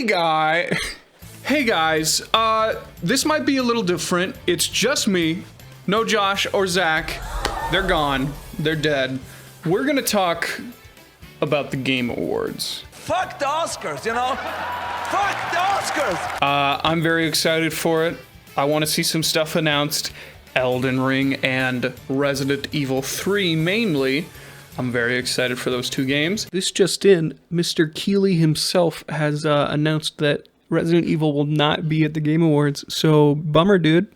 Hey guys, this might be a little different. It's just me, no Josh or Zach. They're gone, they're dead. We're gonna talk about the Game Awards. Fuck the Oscars, you know? Fuck the Oscars! I'm very excited for it. I want to see some stuff announced. Elden Ring and Resident Evil 3 mainly. I'm very excited for those two games. This just in, Mr. Keeley himself has announced that Resident Evil will not be at the Game Awards, so bummer, dude.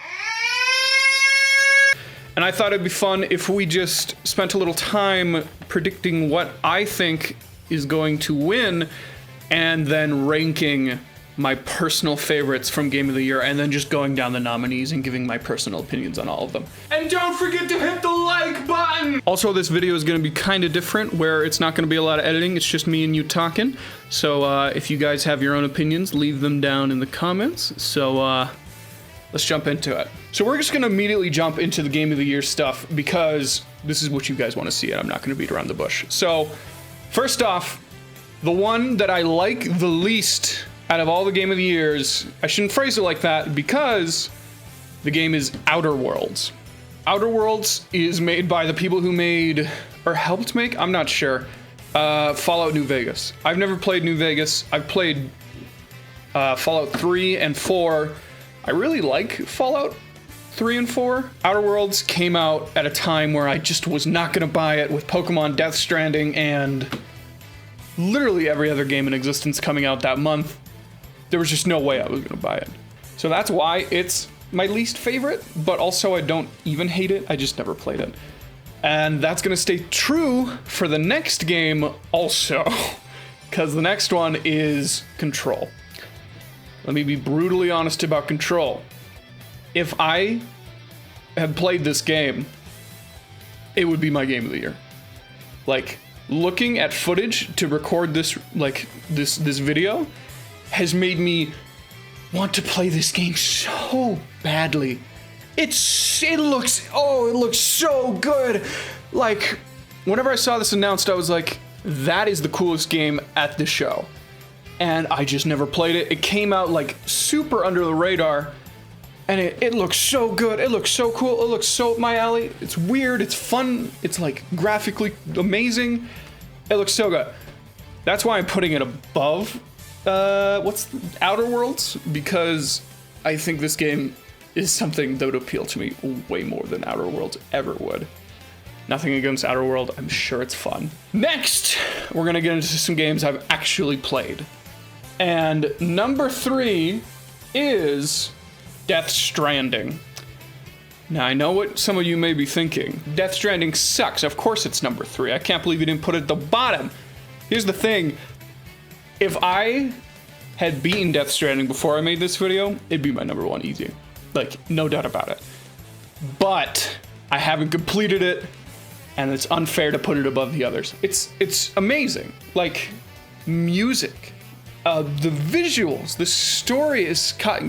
And I thought it'd be fun if we just spent a little time predicting what I think is going to win, and then ranking my personal favorites from Game of the Year, and then just going down the nominees and giving my personal opinions on all of them. And don't forget to hit the like button! Also, this video is gonna be kinda different, where it's not gonna be a lot of editing, it's just me and you talking. So if you guys have your own opinions, leave them down in the comments. So let's jump into it. So we're just gonna immediately jump into the Game of the Year stuff, because this is what you guys wanna see, and I'm not gonna beat around the bush. So, first off, the one that I like the least out of all the Game of the Years, I shouldn't phrase it like that, because the game is Outer Worlds. Outer Worlds is made by the people who made, or helped make, I'm not sure, Fallout New Vegas. I've never played New Vegas. I've played Fallout 3 and 4. I really like Fallout 3 and 4. Outer Worlds came out at a time where I just was not gonna buy it, with Pokemon Death Stranding and literally every other game in existence coming out that month. There was just no way I was gonna buy it. So that's why it's my least favorite, but also I don't even hate it, I just never played it. And that's gonna stay true for the next game also, because the next one is Control. Let me be brutally honest about Control. If I had played this game, it would be my Game of the Year. Like, looking at footage to record this, like, this video has made me want to play this game so badly. It looks so good. Like, whenever I saw this announced, I was like, that is the coolest game at the show. And I just never played it. It came out like super under the radar, and it looks so good. It looks so cool. It looks so up my alley. It's weird. It's fun. It's like graphically amazing. It looks so good. That's why I'm putting it above Outer Worlds, because I think this game is something that would appeal to me way more than Outer Worlds ever would. Nothing against Outer World, I'm sure it's fun. Next, we're gonna get into some games I've actually played. And number 3 is Death Stranding. Now, I know what some of you may be thinking. Death Stranding sucks. Of course it's number 3. I can't believe you didn't put it at the bottom. Here's the thing. If I had beaten Death Stranding before I made this video, it'd be my number 1 easy. Like, no doubt about it. But I haven't completed it, and it's unfair to put it above the others. It's amazing. Like, music, the visuals, the story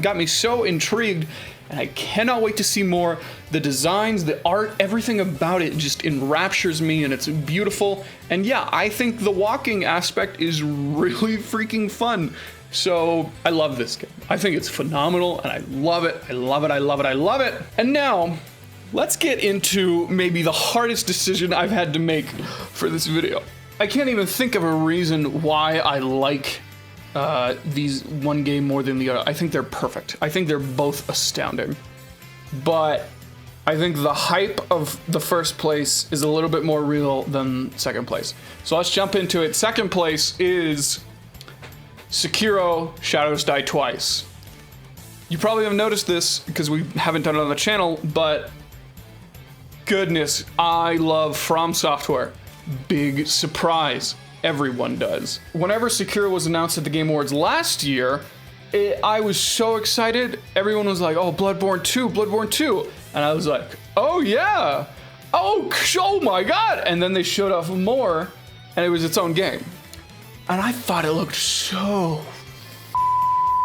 got me so intrigued, and I cannot wait to see more. The designs, the art, everything about it just enraptures me, and it's beautiful. And yeah, I think the walking aspect is really freaking fun. So I love this game. I think it's phenomenal, and I love it. I love it. I love it. I love it. And now, let's get into maybe the hardest decision I've had to make for this video. I can't even think of a reason why I like these one game more than the other. I think they're perfect. I think they're both astounding. But I think the hype of the first place is a little bit more real than second place. So let's jump into it. Second place is Sekiro: Shadows Die Twice. You probably have noticed this because we haven't done it on the channel, but goodness, I love From Software. Big surprise. Everyone does. Whenever Sekiro was announced at the Game Awards last year, I was so excited. Everyone was like, oh, Bloodborne 2, Bloodborne 2. And I was like, oh yeah, oh my God. And then they showed off more, and it was its own game. And I thought it looked so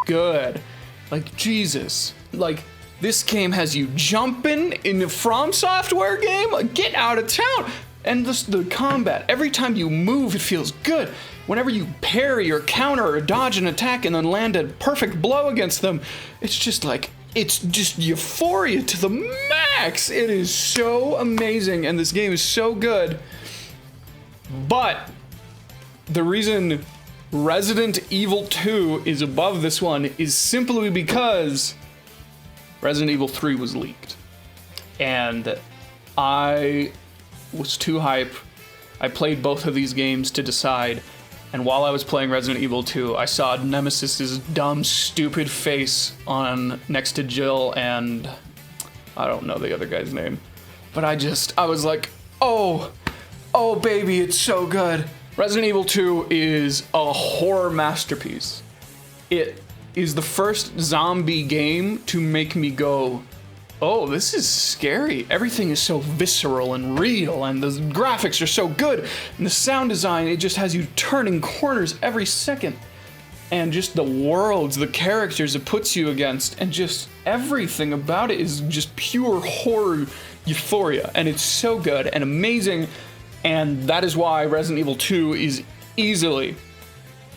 good. Like, Jesus. Like, this game has you jumping in the From Software game? Like, get out of town. And the combat, every time you move, it feels good. whenever you parry or counter or dodge an attack and then land a perfect blow against them, it's just like, it's just euphoria to the max. It is so amazing, and this game is so good. But the reason Resident Evil 2 is above this one is simply because Resident Evil 3 was leaked. And I was too hype. I played both of these games to decide. And while I was playing Resident Evil 2, I saw Nemesis's dumb, stupid face on next to Jill and I don't know the other guy's name. But I was like, oh baby, it's so good. Resident Evil 2 is a horror masterpiece. It is the first zombie game to make me go, oh, this is scary. Everything is so visceral and real, and the graphics are so good, and the sound design, it just has you turning corners every second. And just the worlds, the characters it puts you against, and just everything about it is just pure horror euphoria. And it's so good and amazing. And that is why Resident Evil 2 is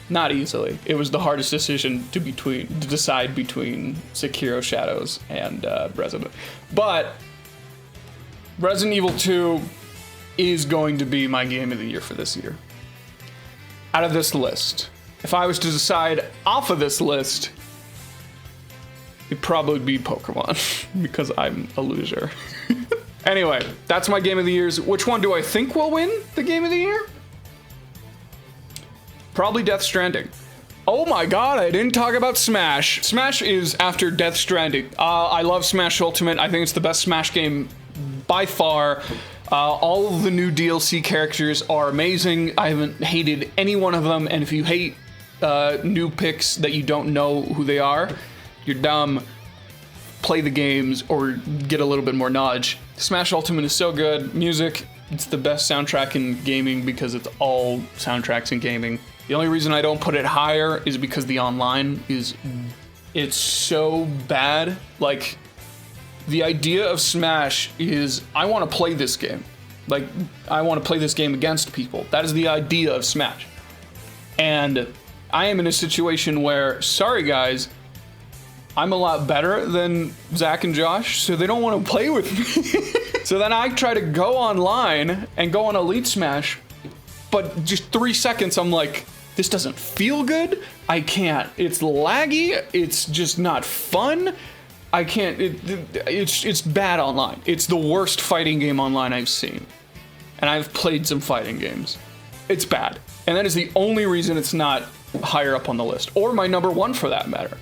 not easily, it was the hardest decision to decide between Sekiro Shadows and Resident. But Resident Evil 2 is going to be my game of the year for this year. Out of this list, if I was to decide off of this list, it'd probably be Pokemon, because I'm a loser. Anyway, that's my game of the years. Which one do I think will win the game of the year? Probably Death Stranding. Oh my god, I didn't talk about Smash. Smash is after Death Stranding. I love Smash Ultimate. I think it's the best Smash game by far. All of the new DLC characters are amazing. I haven't hated any one of them, and if you hate new picks that you don't know who they are, you're dumb. Play the games or get a little bit more knowledge. Smash Ultimate is so good. Music, it's the best soundtrack in gaming because it's all soundtracks in gaming. The only reason I don't put it higher is because the online it's so bad. Like, the idea of Smash is, I want to play this game. Like, I want to play this game against people. That is the idea of Smash. And I am in a situation where, sorry guys, I'm a lot better than Zach and Josh, so they don't want to play with me. So then I try to go online and go on Elite Smash, but just 3 seconds I'm like, this doesn't feel good. I can't. It's laggy. It's just not fun. I can't. It's bad online. It's the worst fighting game online I've seen. And I've played some fighting games. It's bad. And that is the only reason it's not higher up on the list, or my number one for that matter.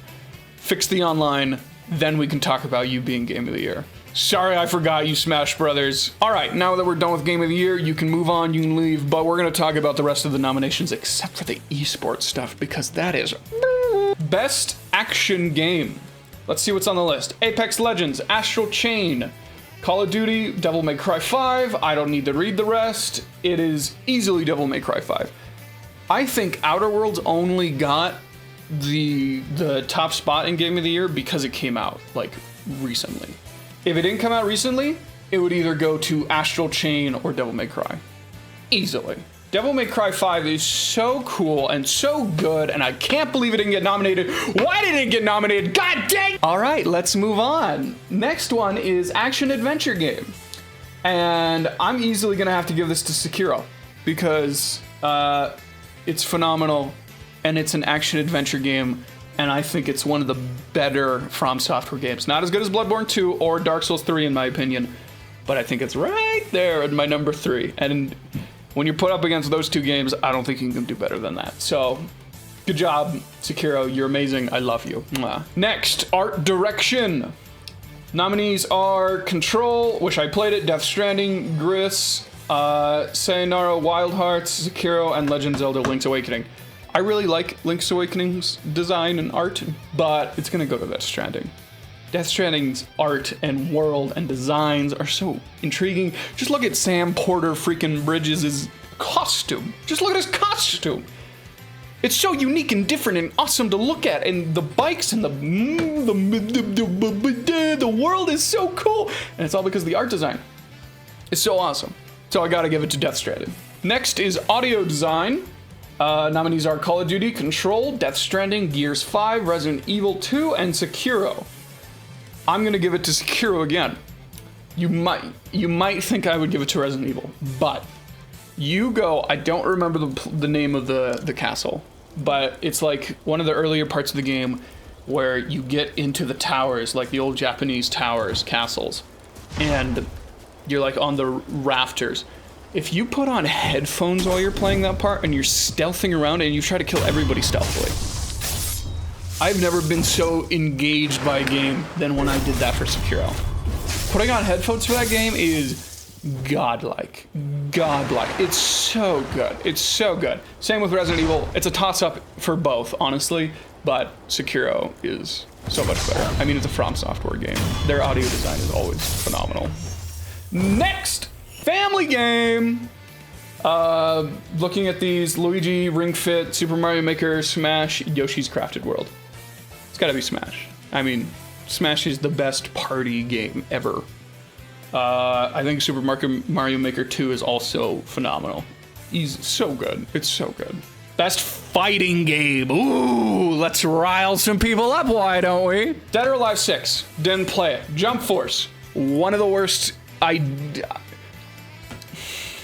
Fix the online, then we can talk about you being Game of the Year. Sorry, I forgot you, Smash Brothers. All right, now that we're done with Game of the Year, you can move on, you can leave, but we're gonna talk about the rest of the nominations except for the esports stuff, because that is Best Action Game. Let's see what's on the list. Apex Legends, Astral Chain, Call of Duty, Devil May Cry 5. I don't need to read the rest. It is easily Devil May Cry 5. I think Outer Worlds only got the top spot in Game of the Year because it came out, like, recently. If it didn't come out recently, it would either go to Astral Chain or Devil May Cry. Easily. Devil May Cry 5 is so cool and so good, and I can't believe it didn't get nominated. Why didn't it get nominated? God dang! All right, let's move on. Next one is Action Adventure Game. And I'm easily gonna have to give this to Sekiro because it's phenomenal and it's an action adventure game, and I think it's one of the better From Software games. Not as good as Bloodborne 2 or Dark Souls 3 in my opinion, but I think it's right there at my number 3. And when you're put up against those two games, I don't think you can do better than that. So, good job, Sekiro. You're amazing. I love you. Mwah. Next, Art Direction. Nominees are Control, wish I played it, Death Stranding, Gris, Sayonara Wild Hearts, Sekiro, and Legend of Zelda Link's Awakening. I really like Link's Awakening's design and art, but it's gonna go to Death Stranding. Death Stranding's art and world and designs are so intriguing. Just look at Sam Porter freaking Bridges' costume. Just look at his costume. It's so unique and different and awesome to look at, and the bikes and the world is so cool, and it's all because of the art design. It's so awesome. So I gotta give it to Death Stranding. Next is audio design. Nominees are Call of Duty, Control, Death Stranding, Gears 5, Resident Evil 2, and Sekiro. I'm gonna give it to Sekiro again. You might think I would give it to Resident Evil, but you go, I don't remember the name of the castle, but it's like one of the earlier parts of the game where you get into the towers, like the old Japanese towers, castles, and you're like on the rafters. If you put on headphones while you're playing that part and you're stealthing around and you try to kill everybody stealthily, I've never been so engaged by a game than when I did that for Sekiro. Putting on headphones for that game is godlike. Godlike. It's so good. It's so good. Same with Resident Evil. It's a toss-up for both, honestly, but Sekiro is so much better. I mean, it's a From Software game. Their audio design is always phenomenal. Next! Family game! Looking at these, Luigi, Ring Fit, Super Mario Maker, Smash, Yoshi's Crafted World. It's gotta be Smash. I mean, Smash is the best party game ever. I think Super Mario Maker 2 is also phenomenal. He's so good. It's so good. Best fighting game. Ooh, let's rile some people up, why don't we? Dead or Alive 6. Didn't play it. Jump Force. One of the worst.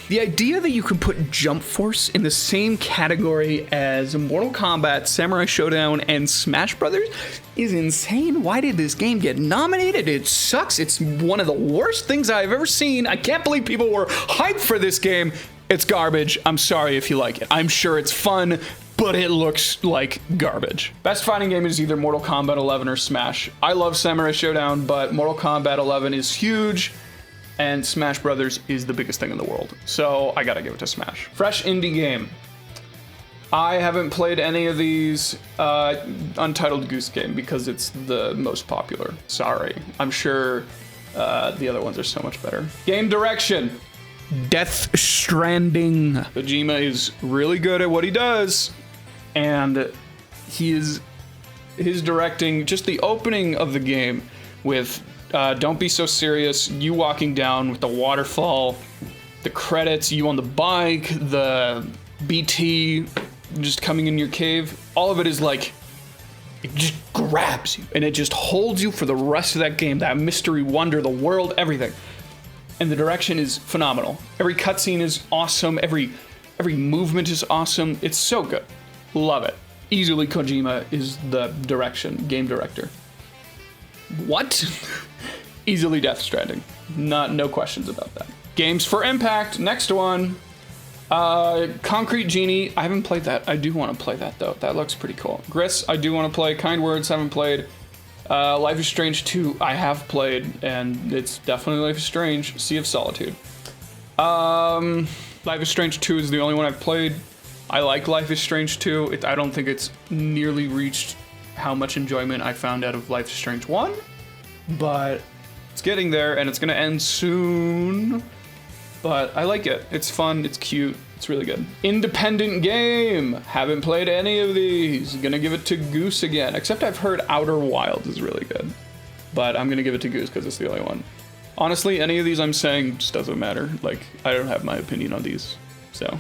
The idea that you can put Jump Force in the same category as Mortal Kombat, Samurai Showdown, and Smash Brothers is insane. Why did this game get nominated? It sucks. It's one of the worst things I've ever seen. I can't believe people were hyped for this game. It's garbage. I'm sorry if you like it. I'm sure it's fun, but it looks like garbage. Best fighting game is either Mortal Kombat 11 or Smash. I love Samurai Showdown, but Mortal Kombat 11 is huge. And Smash Brothers is the biggest thing in the world. So I gotta give it to Smash. Fresh indie game. I haven't played any of these. Untitled Goose Game because it's the most popular. Sorry. I'm sure the other ones are so much better. Game direction. Death Stranding. Kojima is really good at what he does. And his directing, just the opening of the game with Don't Be So Serious, you walking down with the waterfall, the credits, you on the bike, the BT just coming in your cave, all of it is like, it just grabs you and it just holds you for the rest of that game, that mystery, wonder, the world, everything. And the direction is phenomenal. Every cutscene is awesome, every movement is awesome. It's so good. Love it. Easily Kojima is the game director. What? Easily Death Stranding. No questions about that. Games for Impact. Next one. Concrete Genie. I haven't played that. I do want to play that though. That looks pretty cool. Gris. I do want to play. Kind Words. Haven't played. Life is Strange 2. I have played, and it's definitely Life is Strange. Sea of Solitude. Life is Strange 2 is the only one I've played. I like Life is Strange 2. I don't think it's nearly reached how much enjoyment I found out of Life is Strange 1, but it's getting there and it's gonna end soon. But I like it. It's fun, it's cute, it's really good. Independent game. Haven't played any of these. Gonna give it to Goose again, except I've heard Outer Wilds is really good. But I'm gonna give it to Goose because it's the only one. Honestly, any of these I'm saying just doesn't matter. Like, I don't have my opinion on these, so.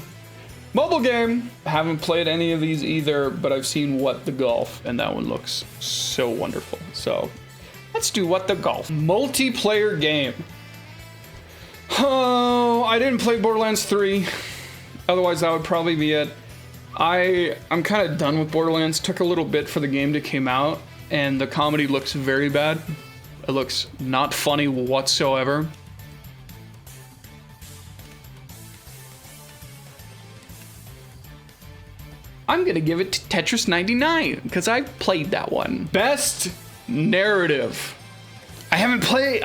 Mobile game. Haven't played any of these either, but I've seen What the Golf, and that one looks so wonderful. So let's do What the Golf. Multiplayer game. Oh, I didn't play Borderlands 3. Otherwise, that would probably be it. I'm kind of done with Borderlands. Took a little bit for the game to come out, and the comedy looks very bad. It looks not funny whatsoever. I'm gonna give it to Tetris 99 because I played that one. Best narrative. I haven't played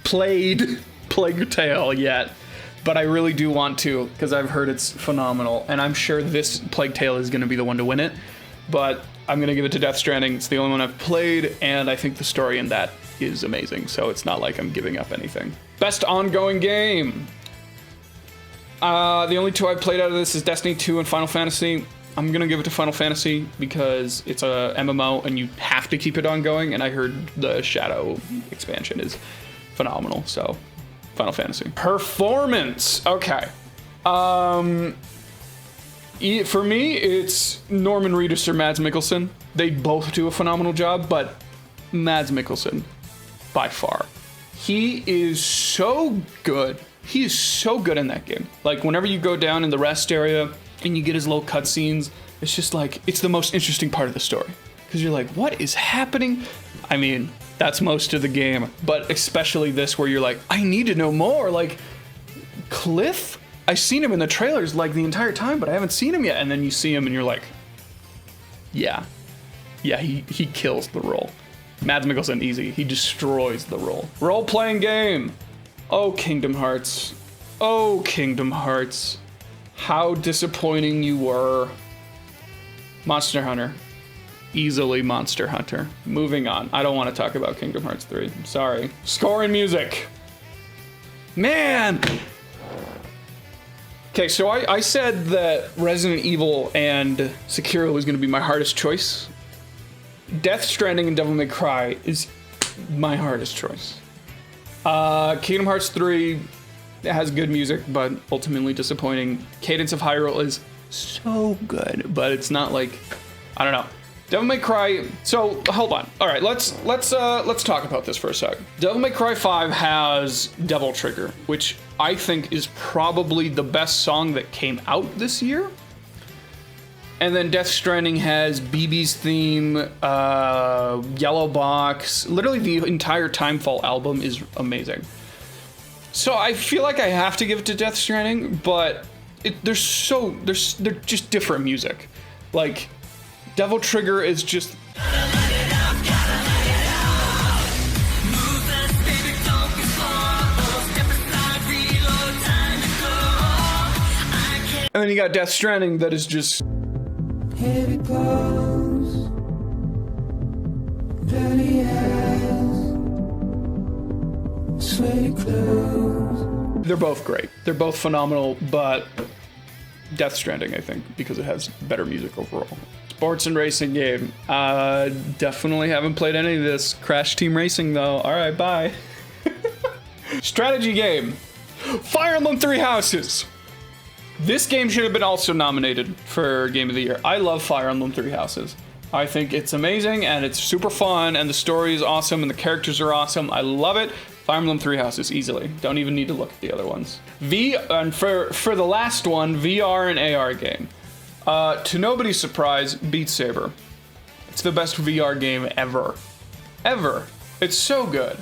Plague Tale yet, but I really do want to because I've heard it's phenomenal, and I'm sure this Plague Tale is gonna be the one to win it. But I'm gonna give it to Death Stranding. It's the only one I've played, and I think the story in that is amazing. So it's not like I'm giving up anything. Best ongoing game. The only two I've played out of this is Destiny 2 and Final Fantasy. I'm gonna give it to Final Fantasy because it's a MMO and you have to keep it ongoing, and I heard the Shadow expansion is phenomenal, so Final Fantasy. Performance, okay. For me, it's Norman Reedus or Mads Mikkelsen. They both do a phenomenal job, but Mads Mikkelsen, by far. He is so good. He is so good in that game. Like, whenever you go down in the rest area and you get his little cutscenes, it's just like, it's the most interesting part of the story. Because you're like, what is happening? I mean, that's most of the game, but especially this where you're like, I need to know more. Like, Cliff? I've seen him in the trailers like the entire time, but I haven't seen him yet. And then you see him and you're like, yeah, he kills the role. Mads Mikkelsen, easy. He destroys the role. Role-playing game. Oh, Kingdom Hearts. Oh, Kingdom Hearts. How disappointing you were. Monster Hunter. Easily Monster Hunter. Moving on. I don't want to talk about Kingdom Hearts 3. I'm sorry. Score and music. Man! Okay, so I said that Resident Evil and Sekiro was going to be my hardest choice. Death Stranding and Devil May Cry is my hardest choice. Kingdom Hearts 3 has good music, but ultimately disappointing. Cadence of Hyrule is so good, but it's not like, I don't know. Devil May Cry, so hold on. All right, let's talk about this for a sec. Devil May Cry 5 has Devil Trigger, which I think is probably the best song that came out this year. And then Death Stranding has BB's theme, Yellow Box. Literally the entire Timefall album is amazing. So I feel like I have to give it to Death Stranding, but they're just different music. Like, Devil Trigger is just... And then you got Death Stranding that is just... Heavy clothes, dirty eyes, sweaty clothes. They're both great. They're both phenomenal, but Death Stranding, I think, because it has better music overall. Sports and racing game. Definitely haven't played any of this. Crash Team Racing, though. All right, bye. Strategy game. Fire Emblem Three Houses. This game should have been also nominated for Game of the Year. I love Fire Emblem Three Houses. I think it's amazing, and it's super fun, and the story is awesome, and the characters are awesome. I love it. Fire Emblem Three Houses, easily. Don't even need to look at the other ones. And for the last one, VR and AR game. To nobody's surprise, Beat Saber. It's the best VR game ever. Ever. It's so good.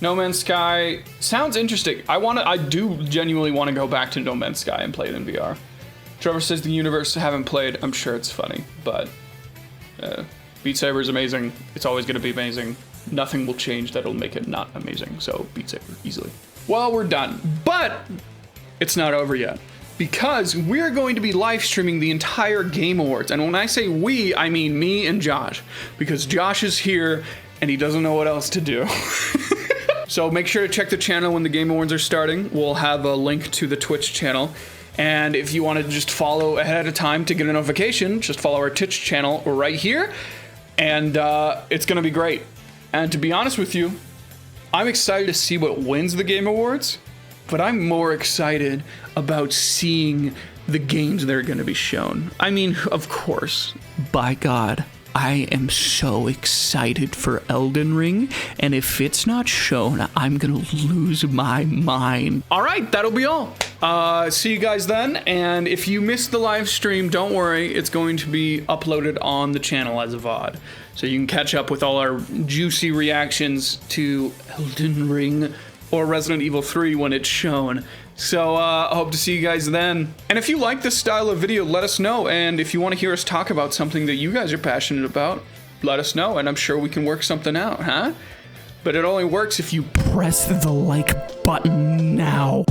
No Man's Sky sounds interesting. I do genuinely want to go back to No Man's Sky and play it in VR. Trevor says the universe haven't played. I'm sure it's funny, but Beat Saber is amazing. It's always going to be amazing. Nothing will change that'll make it not amazing. So Beat Saber, easily. Well, we're done, but it's not over yet, because we're going to be live streaming the entire Game Awards. And when I say we, I mean me and Josh, because Josh is here and he doesn't know what else to do. So make sure to check the channel when the Game Awards are starting. We'll have a link to the Twitch channel. And if you want to just follow ahead of time to get a notification, just follow our Twitch channel right here. And it's going to be great. And to be honest with you, I'm excited to see what wins the Game Awards, but I'm more excited about seeing the games that are going to be shown. I mean, of course, by God, I am so excited for Elden Ring, and if it's not shown, I'm gonna lose my mind. All right, that'll be all. See you guys then, and if you missed the live stream, don't worry, it's going to be uploaded on the channel as a VOD. So you can catch up with all our juicy reactions to Elden Ring or Resident Evil 3 when it's shown. So I hope to see you guys then. And if you like this style of video, let us know. And if you want to hear us talk about something that you guys are passionate about, let us know. And I'm sure we can work something out, huh? But it only works if you press the like button now.